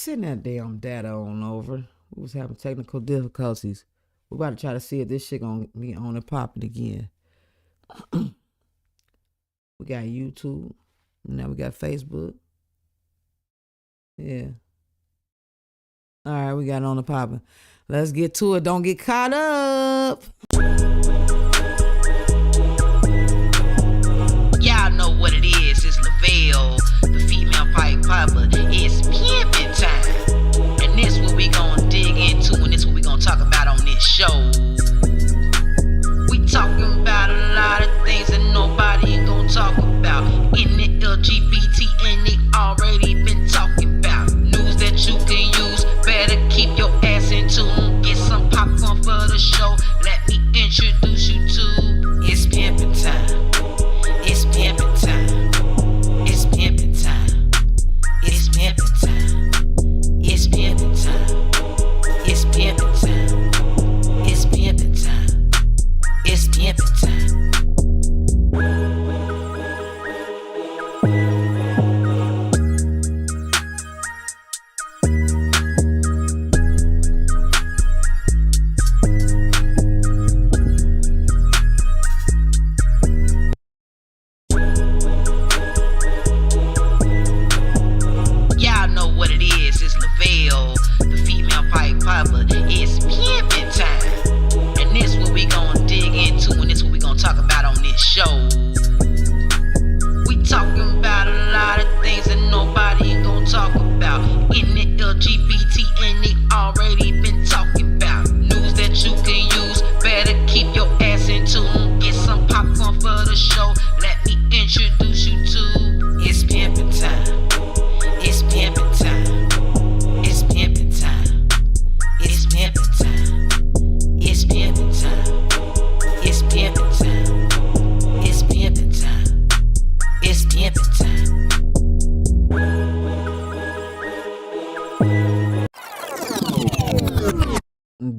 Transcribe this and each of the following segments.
Send that damn data on over. We was having technical difficulties. We're about to try to see if this shit gonna be on and popping again. We got YouTube. Now we got Facebook. Yeah. All right, we got it on the popping. Let's get to it. Don't get caught up. Y'all know what it is. It's Lavelle, the female pipe popper. It's pimping time. And this what we gonna dig into, and this what we gonna talk about on this show. We talking about a lot of things that nobody ain't gonna talk about. In the LGBT, and they already been talking about. News that you can use, better keep your ass in tune. Get some popcorn for the show. Let me introduce you to It's Pimpin' Time. It's pimpin' time. It's pimpin' time. It's pimpin' time. It's pimpin' time. It's pimpin' time. It's pimpin' time. It's pimpin' time. Y'all know what it is. It's Lavelle, the female pipe popper. It's pimpin' time. And this what we gonna dig into, and this what we gonna talk about on this show. We talking about a lot of things that nobody ain't gonna talk about. In the LGBT, and they already been talking about. News that you can use, better keep your ass in tune. Get some popcorn for the show. Let me introduce you to It's Pimpin' Time. It's pimpin' time. It's pimpin' time. It's pimpin' time. It's pimpin' time. It's pimpin' time. It's pimpin' time. It's pimpin' time.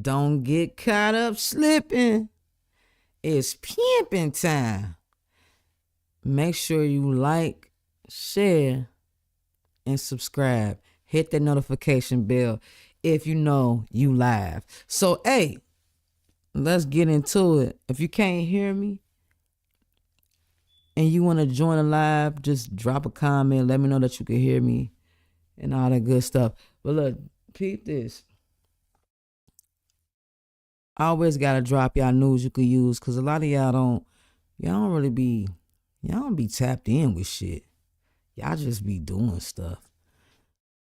Don't get caught up slipping. It's pimping time. Make sure you like, share, and subscribe. Hit that notification bell if you know you live. So, hey, let's get into it. If you can't hear me and you want to join the live, just drop a comment. Let me know that you can hear me and all that good stuff. But look, peep this. I always gotta drop y'all news you could use, cause a lot of y'all don't be tapped in with shit. Y'all just be doing stuff.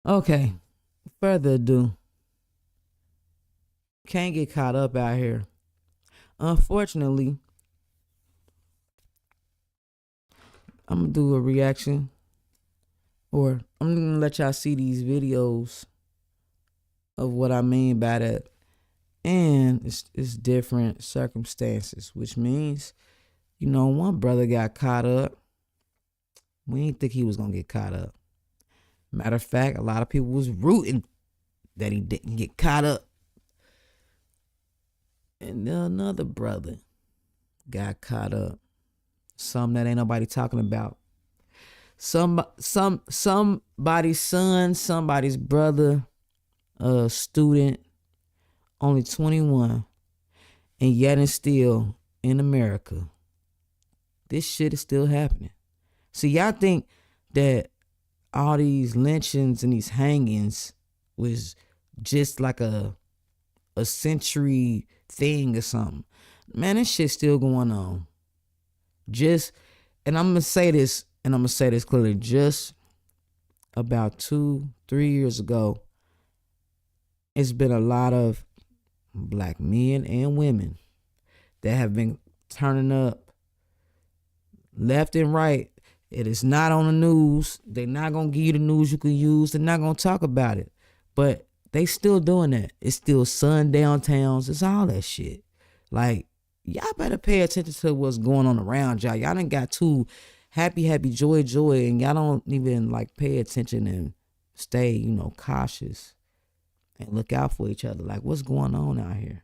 Okay, further ado, can't get caught up out here. Unfortunately, I'm gonna do a reaction, or I'm gonna let y'all see these videos of what I mean by that. And it's different circumstances, which means, one brother got caught up. We didn't think he was gonna get caught up. Matter of fact, a lot of people was rooting that he didn't get caught up. And then another brother got caught up. Something that ain't nobody talking about. Somebody's son, somebody's brother, a student, only 21, and yet and still in America, this shit is still happening. See, y'all think that all these lynchings and these hangings was just like a century thing or something. Man, this shit's still going on. And I'm gonna say this, and I'm gonna say this clearly, just about 2-3 years ago, it's been a lot of black men and women that have been turning up left and right. It is not on the news. They're not going to give you the news you can use. They're not going to talk about it. But they still doing that. It's still sundown towns. It's all that shit. Like, y'all better pay attention to what's going on around y'all. Y'all done got too happy, joy, and y'all don't even pay attention and stay, cautious. And look out for each other. Like, what's going on out here?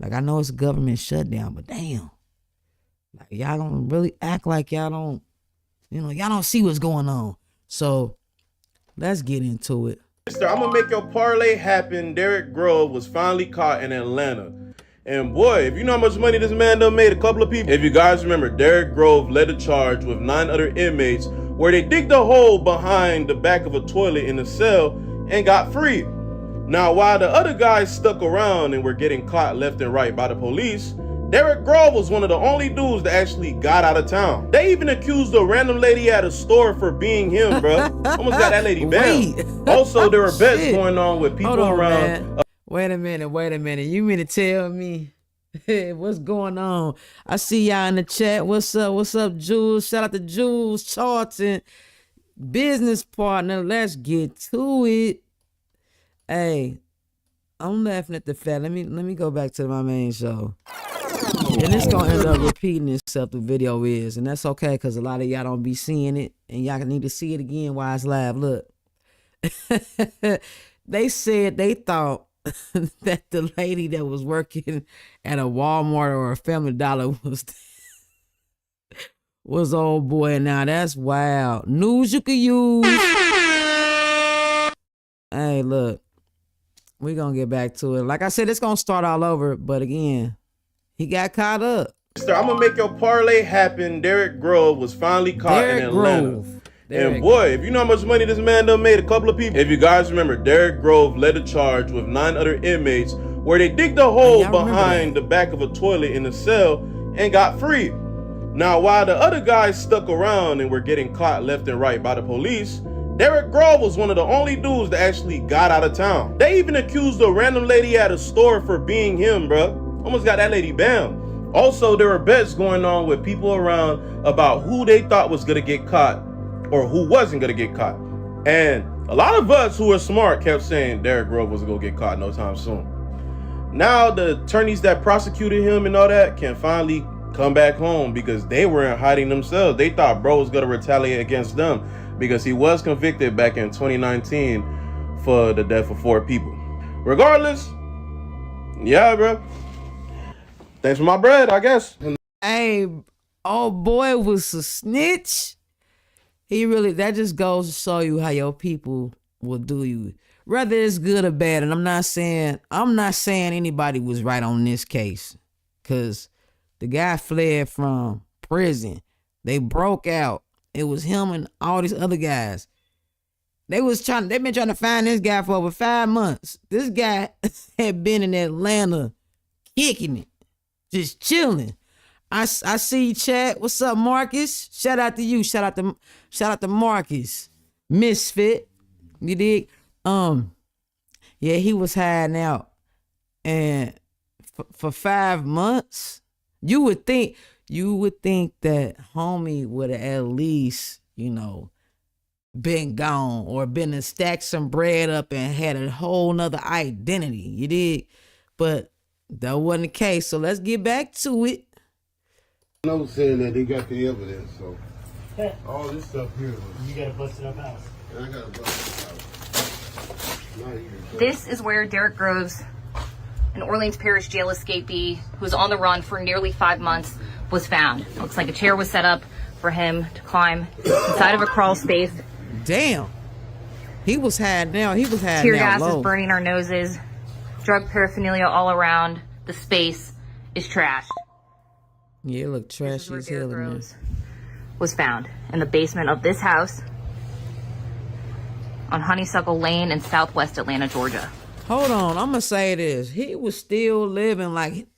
Like, I know it's a government shutdown, but damn. Like, y'all don't really act like y'all don't, y'all don't see what's going on. So, let's get into it. I'm gonna make your parlay happen. Derek Grove was finally caught in Atlanta. And boy, if you know how much money this man done made a couple of people. If you guys remember, Derek Grove led a charge with 9 other inmates where they digged a hole behind the back of a toilet in the cell and got free. Now, while the other guys stuck around and were getting caught left and right by the police, Derek Grove was one of the only dudes that actually got out of town. They even accused a random lady at a store for being him, bro. Almost got that lady banned. Also, there were bets going on with people around. Wait a minute. You mean to tell me what's going on? I see y'all in the chat. What's up, Jules? Shout out to Jules Charlton, business partner. Let's get to it. Hey, I'm laughing at the fact. Let me go back to my main show. And it's gonna end up repeating itself, the video is, and that's okay, because a lot of y'all don't be seeing it, and y'all need to see it again while it's live. Look. They said they thought that the lady that was working at a Walmart or a Family Dollar was old boy. Now that's wild. News you can use. Hey, look. We're gonna get back to it. Like I said, it's gonna start all over, but again, he got caught up. I'm gonna make your parlay happen. Derek Grove was finally caught in Atlanta. And boy, if you know how much money this man done made a couple of people. If you guys remember, Derek Grove led a charge with 9 other inmates where they digged a hole behind the back of a toilet in the cell and got free. Now, while the other guys stuck around and were getting caught left and right by the police, Derek Grove was one of the only dudes that actually got out of town. They even accused a random lady at a store for being him, bro. Almost got that lady banned. Also, there were bets going on with people around about who they thought was gonna get caught or who wasn't gonna get caught. And a lot of us who are smart kept saying Derek Grove wasn't gonna get caught no time soon. Now the attorneys that prosecuted him and all that can finally come back home because they were in hiding themselves. They thought bro was gonna retaliate against them because he was convicted back in 2019 for the death of 4 people. Regardless, yeah, bro. Thanks for my bread, I guess. Hey, old boy was a snitch. That just goes to show you how your people will do you, whether it's good or bad. And I'm not saying anybody was right on this case, because the guy fled from prison. They broke out. It was him and all these other guys. They've been trying to find this guy for over 5 months. This guy had been in Atlanta kicking it, just chilling. I see you, chat. What's up, Marcus? Shout out to you. Shout out to Marcus. Misfit. You dig? Yeah, he was hiding out. And for 5 months, you would think that homie would have at least, been gone or been to stack some bread up and had a whole nother identity. You dig? But that wasn't the case. So let's get back to it. I was saying that they got the evidence, so all this stuff here was... You got a busted up house. And I got a busted house. Not here. This is where Derek Groves, an Orleans Parish jail escapee who was on the run for nearly 5 months, was found. It looks like a chair was set up for him to climb inside of a crawl space. Damn. He was hiding out. Tear gas is burning our noses. Drug paraphernalia all around. The space is trashed. Yeah, it looked trashy as hell in there. Was found in the basement of this house on Honeysuckle Lane in southwest Atlanta, Georgia. Hold on, I'm gonna say this. He was still living like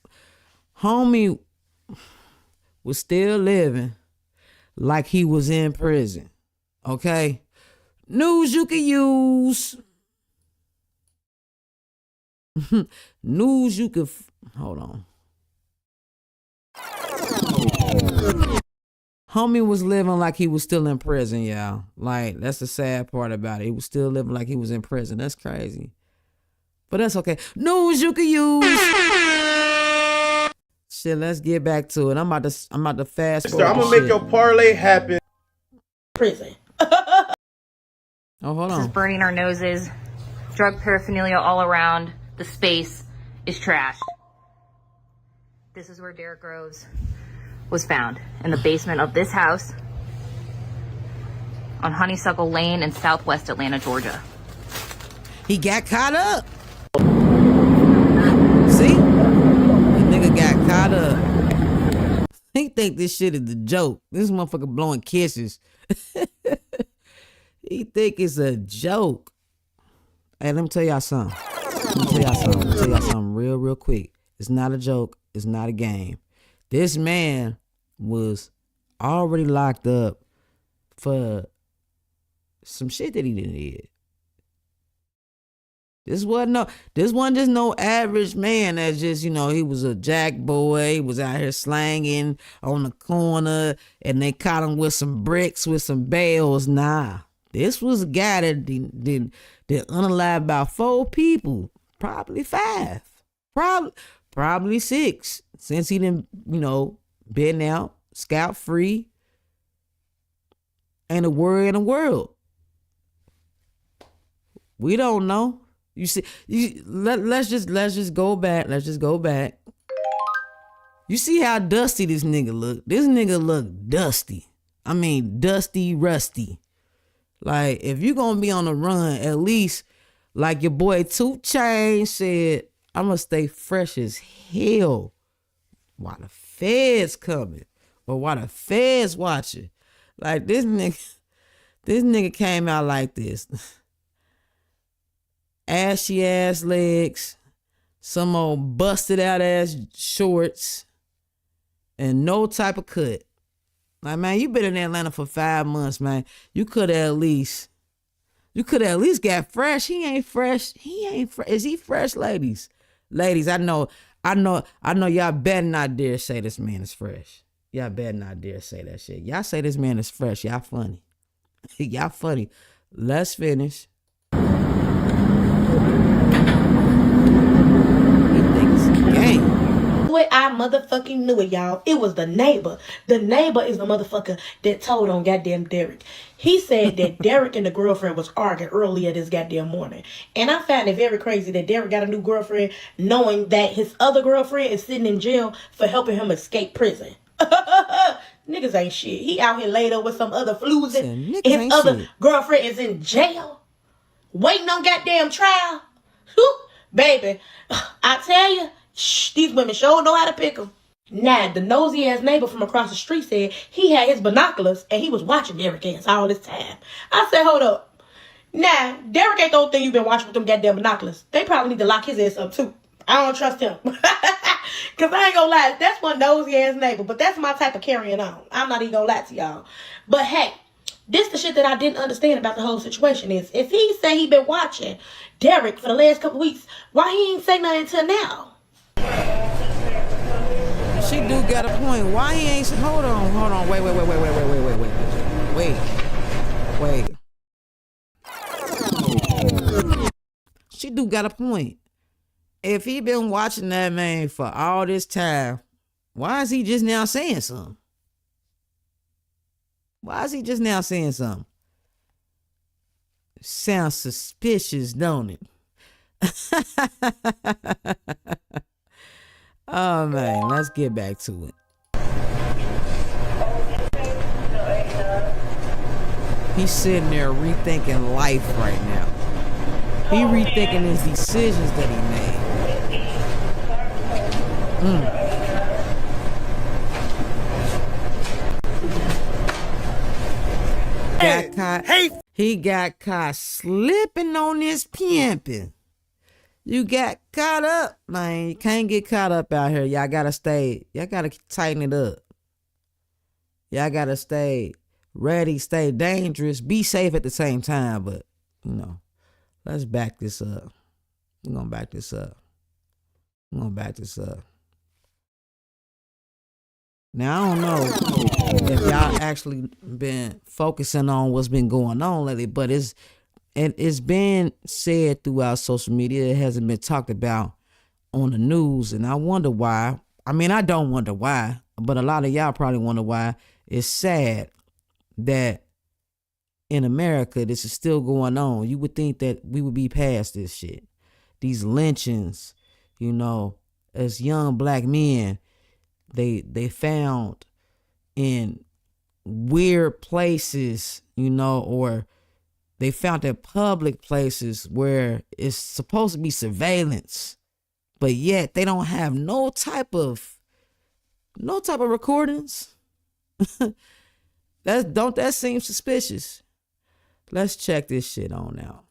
homie was still living like he was in prison. Okay? News you can use. News you could hold on. Homie was living like he was still in prison, y'all. Like, that's the sad part about it. He was still living like he was in prison. That's crazy. But that's okay. News you can use. Shit, let's get back to it. I'm about to fast forward. I'm gonna make your parlay happen. Prison. Oh, hold on. This is burning our noses. Drug paraphernalia all around. The space is trashed. This is where Derek Groves was found, in the basement of this house on Honeysuckle Lane in southwest Atlanta, Georgia. He got caught up. See? The nigga got caught up. He think this shit is a joke. This motherfucker blowing kisses. He think it's a joke. Hey, let me tell y'all something. Let me tell y'all something real quick. It's not a joke. It's not a game. This man was already locked up for some shit that he did. This wasn't just no average man that's just, he was a jack boy. He was out here slanging on the corner and they caught him with some bricks, with some bales. Nah. This was a guy that unalived about 4 people, probably 5, probably 6, since he didn't, been out, scot free, ain't a worry in the world. We don't know. You see, let's just go back. Let's just go back. You see how dusty this nigga look? This nigga look dusty. I mean, dusty, rusty. Like, if you gonna be on the run, at least, like your boy 2 Chainz said, I'm gonna stay fresh as hell while the feds coming, or while the feds watching. Like, this nigga came out like this. Ashy ass legs, some old busted out ass shorts, and no type of cut. Like, man, you been in Atlanta for 5 months, man. You could have at least got fresh. He ain't fresh. Is he fresh, ladies? Ladies, I know y'all better not dare say this man is fresh. Y'all better not dare say that shit. Y'all say this man is fresh. Y'all funny. Y'all funny. Let's finish. He thinks it's a game. I motherfucking knew it, y'all. It was the neighbor. The neighbor is the motherfucker that told on goddamn Derek. He said that Derek and the girlfriend was arguing earlier this goddamn morning. And I found it very crazy that Derek got a new girlfriend knowing that his other girlfriend is sitting in jail for helping him escape prison. Niggas ain't shit. He out here laid up with some other floozy. His other girlfriend is in jail. Waiting on goddamn trial. Baby, I tell you, these women sure know how to pick them. Now, the nosy ass neighbor from across the street said he had his binoculars and he was watching Derek ass all this time. I said, hold up. Now, Derek ain't the only thing you've been watching with them goddamn binoculars. They probably need to lock his ass up too. I don't trust him. Cause I ain't gonna lie, that's one nosy ass neighbor, but that's my type of carrying on. I'm not even gonna lie to y'all. But hey, this the shit that I didn't understand about the whole situation is, if he say he been watching Derek for the last couple weeks, why he ain't say nothing until now? She do got a point. Why he ain't? Hold on. Wait. She do got a point. If he been watching that man for all this time, why is he just now saying something? Sounds suspicious, don't it? Oh man, let's get back to it. He's sitting there rethinking life right now. He rethinking his decisions that he made. He got caught slipping on his pimping. You got caught up, man. You can't get caught up out here. Y'all gotta tighten it up. Y'all gotta stay ready, stay dangerous, be safe at the same time. But, let's back this up. We're gonna back this up. Now, I don't know if y'all actually been focusing on what's been going on lately, but it's been said throughout social media. It hasn't been talked about on the news, and I wonder why. I mean, I don't wonder why, but a lot of y'all probably wonder why. It's sad that in America this is still going on. You would think that we would be past this shit. These lynchings, as young black men, they found in weird places, or They found at public places where it's supposed to be surveillance, but yet they don't have no type of recordings. That seem suspicious? Let's check this shit on out.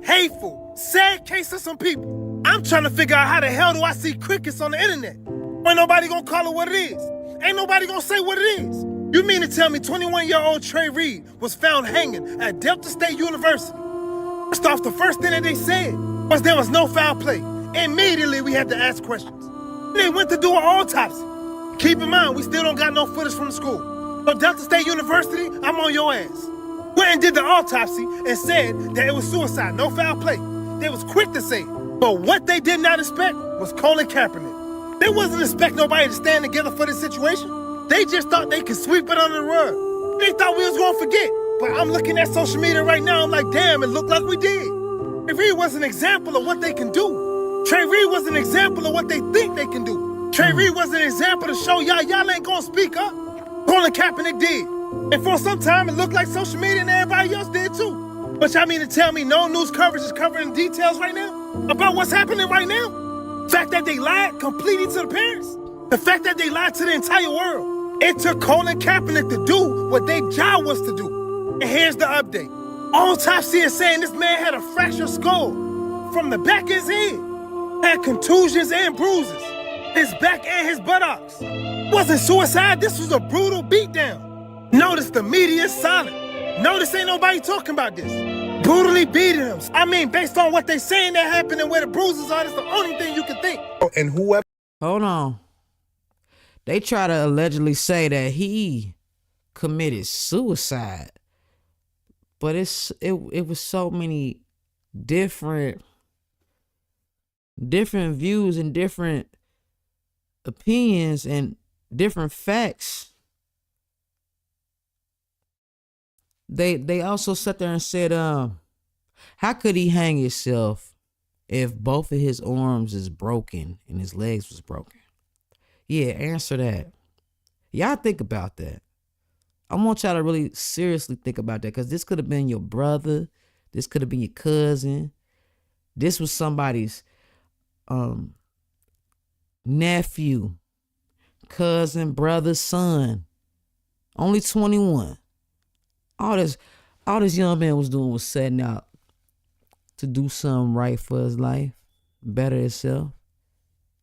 Hateful, sad case of some people. I'm trying to figure out how the hell do I see crickets on the internet? Ain't nobody gonna call it what it is. Ain't nobody gonna say what it is. You mean to tell me 21-year-old Trey Reed was found hanging at Delta State University? First off, the first thing that they said was there was no foul play. Immediately, we had to ask questions. They went to do an autopsy. Keep in mind, we still don't got no footage from the school. But Delta State University, I'm on your ass. Went and did the autopsy and said that it was suicide, no foul play. They was quick to say it. But what they did not expect was Colin Kaepernick. They wasn't expect nobody to stand together for this situation. They just thought they could sweep it under the rug. They thought we was gonna forget. But I'm looking at social media right now, I'm like, damn, it looked like we did. Trey Reed was an example of what they can do. Trey Reed was an example of what they think they can do. Trey Reed was an example to show y'all ain't gonna speak up. Colin Kaepernick did. And for some time, it looked like social media and everybody else did too. But y'all mean to tell me no news coverage is covering details right now? About what's happening right now? The fact that they lied completely to the parents? The fact that they lied to the entire world? It took Colin Kaepernick to do what their job was to do. And here's the update. Autopsy is saying this man had a fractured skull from the back of his head. Had contusions and bruises. His back and his buttocks. Wasn't suicide, this was a brutal beatdown. Notice the media is silent. Notice ain't nobody talking about this. Brutally beating him. I mean, based on what they saying that happened and where the bruises are, that's the only thing you can think. And whoever. Hold on. They try to allegedly say that he committed suicide, but it was so many different views and different opinions and different facts. They also sat there and said, how could he hang himself if both of his arms is broken and his legs was broken? Yeah, answer that. Y'all think about that. I want y'all to really seriously think about that, because this could have been your brother. This could have been your cousin. This was somebody's nephew, cousin, brother, son. Only 21. All this young man was doing was setting out to do something right for his life, better himself.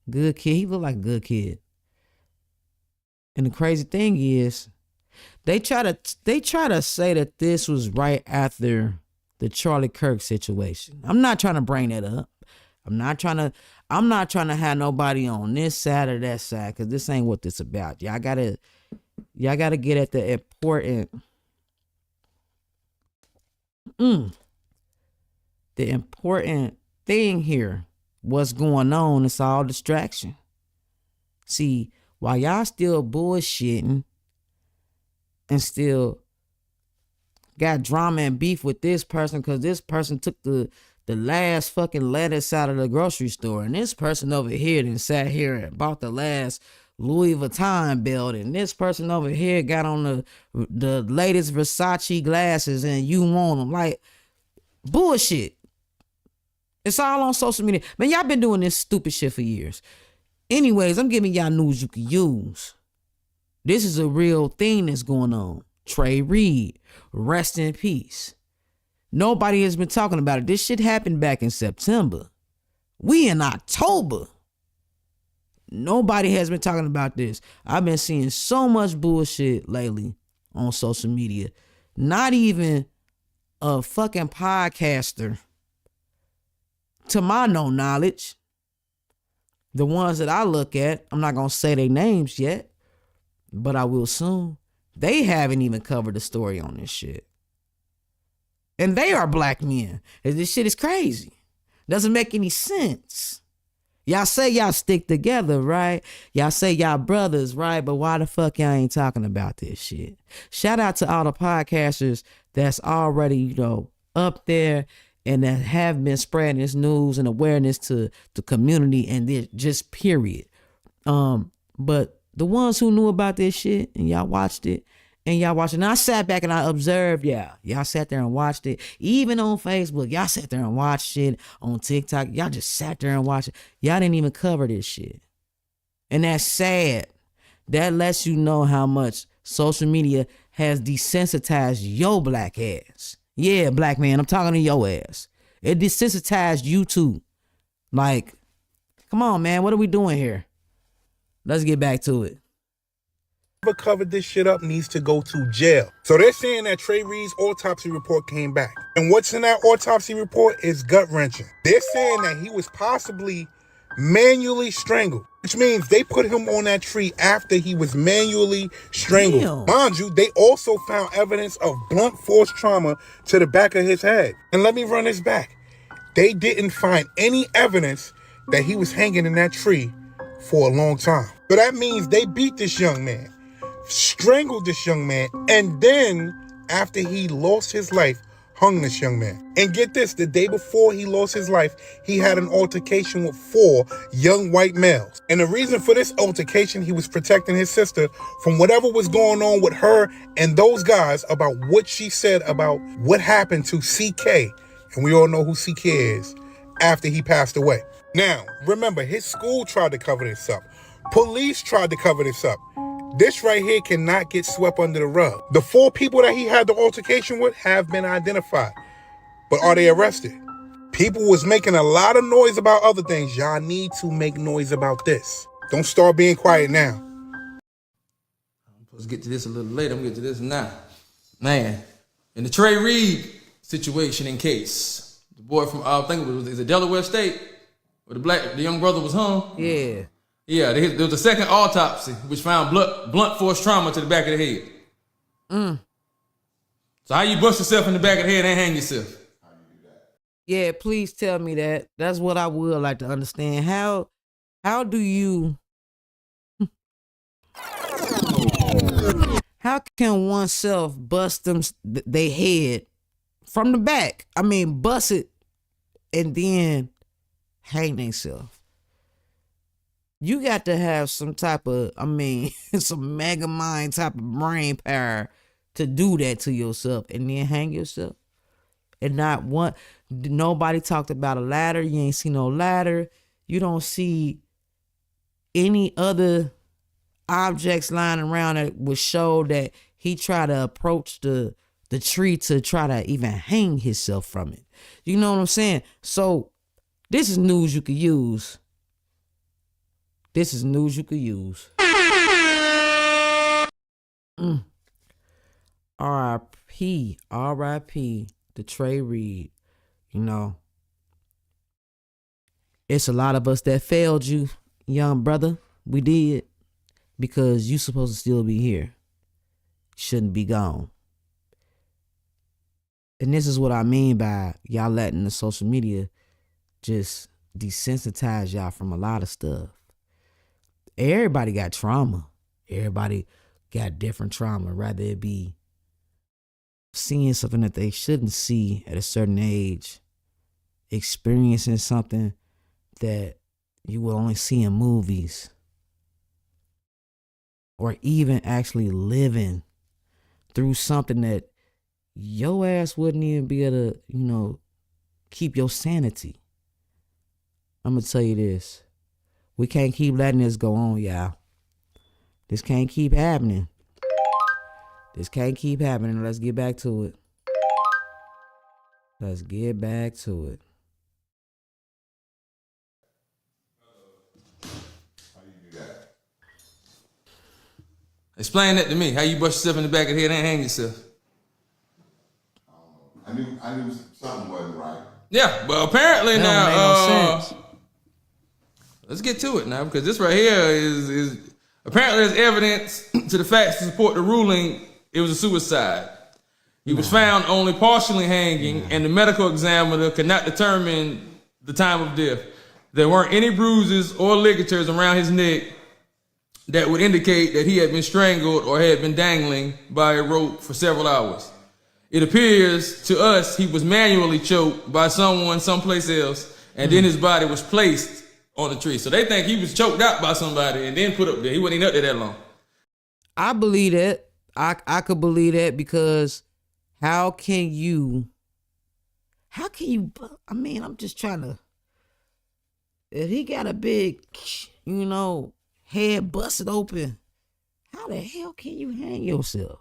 Good kid. He looked like a good kid. And the crazy thing is, they try to say that this was right after the Charlie Kirk situation. I'm not trying to bring that up. I'm not trying to have nobody on this side or that side, because this ain't what this about. Y'all gotta get at the important thing here. What's going on? It's all distraction. See, while y'all still bullshitting and still got drama and beef with this person because this person took the last fucking lettuce out of the grocery store, and this person over here then sat here and bought the last Louis Vuitton belt, and this person over here got on the latest Versace glasses, and you want them. Like, bullshit. It's all on social media. Man, y'all been doing this stupid shit for years. Anyways, I'm giving y'all news you can use. This is a real thing that's going on. Trey Reed, rest in peace. Nobody has been talking about it. This shit happened back in September. We in October. Nobody has been talking about this. I've been seeing so much bullshit lately on social media. Not even a fucking podcaster, to my no knowledge, the ones that I look at, I'm not going to say their names yet, but I will soon. They haven't even covered the story on this shit. And they are black men. This shit is crazy. Doesn't make any sense. Y'all say y'all stick together, right? Y'all say y'all brothers, right? But why the fuck y'all ain't talking about this shit? Shout out to all the podcasters that's already, up there and that have been spreading this news and awareness to the community and this, just period. But the ones who knew about this shit and y'all watched it and y'all watching. And I sat back and I observed y'all. Y'all sat there and watched it. Even on Facebook, y'all sat there and watched it. On TikTok, y'all just sat there and watched it. Y'all didn't even cover this shit. And that's sad. That lets you know how much social media has desensitized your black ass. Yeah, black man, I'm talking to your ass. It desensitized you too. Like, come on, man, what are we doing here? Let's get back to it. Whoever covered this shit up needs to go to jail. So they're saying that Trey Reed's autopsy report came back. And what's in that autopsy report is gut-wrenching. They're saying that he was possibly manually strangled, which means they put him on that tree after he was manually strangled. Damn. Mind you, they also found evidence of blunt force trauma to the back of his head. And let me run this back. They didn't find any evidence that he was hanging in that tree for a long time. So that means they beat this young man, strangled this young man, and then after he lost his life, hung this young man. And get this, the day before he lost his life, he had an altercation with 4 young white males. And the reason for this altercation, he was protecting his sister from whatever was going on with her and those guys about what she said about what happened to CK. And we all know who CK is after he passed away. Now, remember, his school tried to cover this up. Police tried to cover this up. This right here cannot get swept under the rug. The 4 people that he had the altercation with have been identified. But are they arrested? People was making a lot of noise about other things. Y'all need to make noise about this. Don't start being quiet now. I'm supposed to get to this a little later. I'm going to get to this now. Man, in the Trey Reed situation and case, the boy from, I think it was Delaware State, where the young brother was hung. Yeah. Yeah, there was a second autopsy which found blunt force trauma to the back of the head. So how you bust yourself in the back of the head and hang yourself? Yeah, please tell me that. That's what I would like to understand. How do you... How can oneself bust they head from the back? I mean, bust it and then hang themselves. You got to have some type of, some mega mind type of brain power to do that to yourself and then hang yourself. And nobody talked about a ladder. You ain't see no ladder. You don't see any other objects lying around that would show that he tried to approach the tree to try to even hang himself from it. You know what I'm saying? So this is news you could use. This is news you could use. R.I.P. to Trey Reed. You know, it's a lot of us that failed you, young brother. We did. Because you supposed to still be here. Shouldn't be gone. And this is what I mean by y'all letting the social media just desensitize y'all from a lot of stuff. Everybody got trauma. Everybody got different trauma. Rather it be seeing something that they shouldn't see at a certain age. Experiencing something that you will only see in movies. Or even actually living through something that your ass wouldn't even be able to, keep your sanity. I'm going to tell you this. We can't keep letting this go on, y'all. This can't keep happening. Let's get back to it. Let's get back to it. Explain that to me. How you bust yourself in the back of the head and hang yourself? I knew something wasn't right. Yeah, but apparently That now, don't make no sense. Let's get to it now, because this right here is apparently there's evidence to the facts to support the ruling it was a suicide. He was found only partially hanging, and the medical examiner could not determine the time of death. There weren't any bruises or ligatures around his neck that would indicate that he had been strangled or had been dangling by a rope for several hours. It appears to us he was manually choked by someone someplace else, and then his body was placed on the tree. So they think he was choked out by somebody and then put up there. He wasn't even up there that long. I believe that. I could believe that because how can you, I mean, I'm just trying to, if he got a big, head busted open, how the hell can you hang yourself?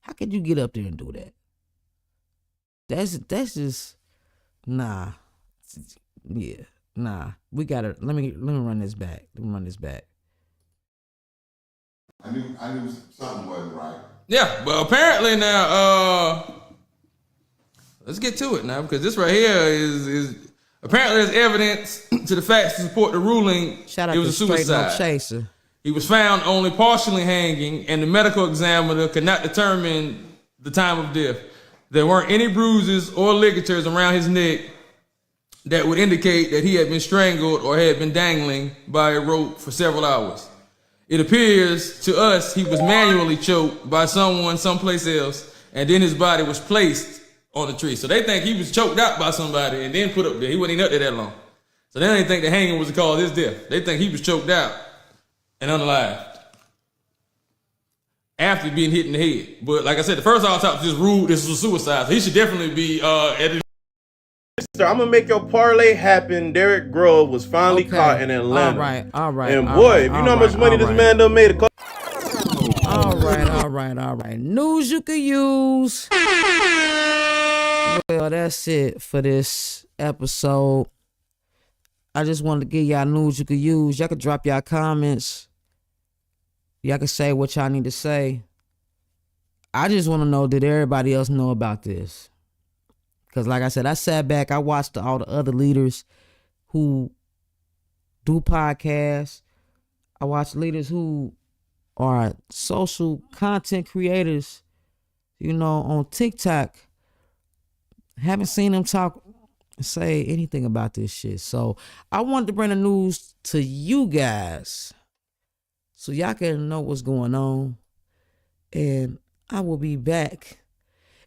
How could you get up there and do that? That's just, nah. Yeah, nah. We gotta, let me run this back. I knew something wasn't right. Yeah, but apparently now, let's get to it now, because this right here is apparently there's evidence to the facts to support the ruling. Shout out it was to a suicide. Straight No Chaser. He was found only partially hanging, and the medical examiner could not determine the time of death. There weren't any bruises or ligatures around his neck that would indicate that he had been strangled or had been dangling by a rope for several hours. It appears to us he was manually choked by someone someplace else, and then his body was placed on the tree. So they think he was choked out by somebody and then put up there. He wasn't even up there that long. So they don't think the hanging was the cause of his death. They think he was choked out and unalived after being hit in the head. But like I said, the first autopsy just ruled this was a suicide. So he should definitely be at the... I'm gonna make your parlay happen. Derek Grove was finally caught in Atlanta. All right. And boy, if you know how much money this man done made, all right. News you could use. Well, that's it for this episode. I just wanted to give y'all news you could use. Y'all could drop y'all comments. Y'all can say what y'all need to say. I just want to know, did everybody else know about this? Because like I said, I sat back, I watched all the other leaders who do podcasts. I watched leaders who are social content creators, on TikTok. Haven't seen them talk, say anything about this shit. So I wanted to bring the news to you guys so y'all can know what's going on. And I will be back.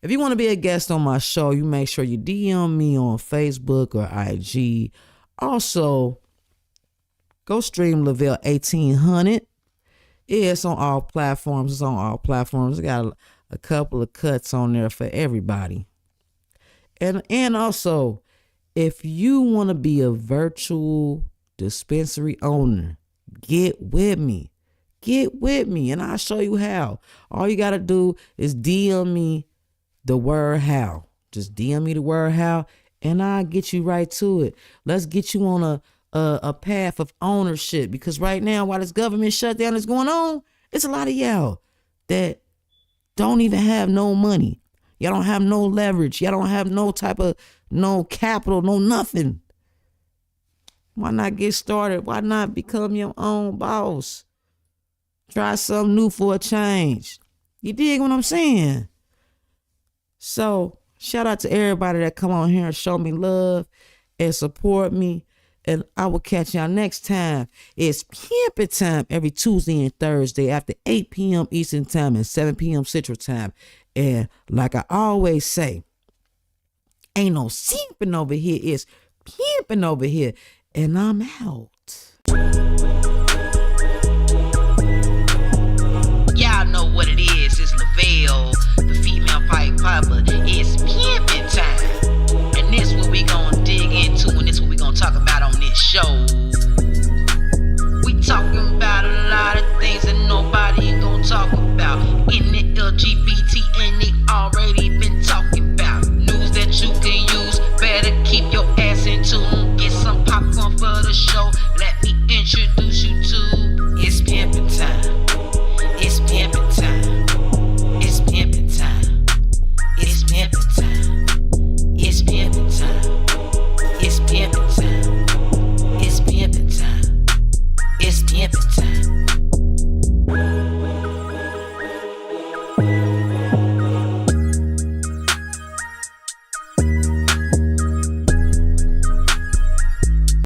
If you want to be a guest on my show, you make sure you DM me on Facebook or IG. Also, go stream Lavelle 1800. Yeah, it's on all platforms. It got a couple of cuts on there for everybody. And also, if you want to be a virtual dispensary owner, get with me. And I'll show you how. All you got to do is DM me the word how. Just DM me the word how, and I'll get you right to it. Let's get you on a path of ownership, because right now, while this government shutdown is going on, it's a lot of y'all that don't even have no money. Y'all don't have no leverage. Y'all don't have no type of, no capital, no nothing. Why not get started? Why not become your own boss? Try something new for a change. You dig what I'm saying? So, shout out to everybody that come on here and show me love and support me. And I will catch y'all next time. It's pimpin' time every Tuesday and Thursday after 8 p.m. Eastern Time and 7 p.m. Central Time. And like I always say, ain't no simping over here. It's pimpin' over here. And I'm out. Y'all know what it is. It's Lavelle, the female pipe popper. It's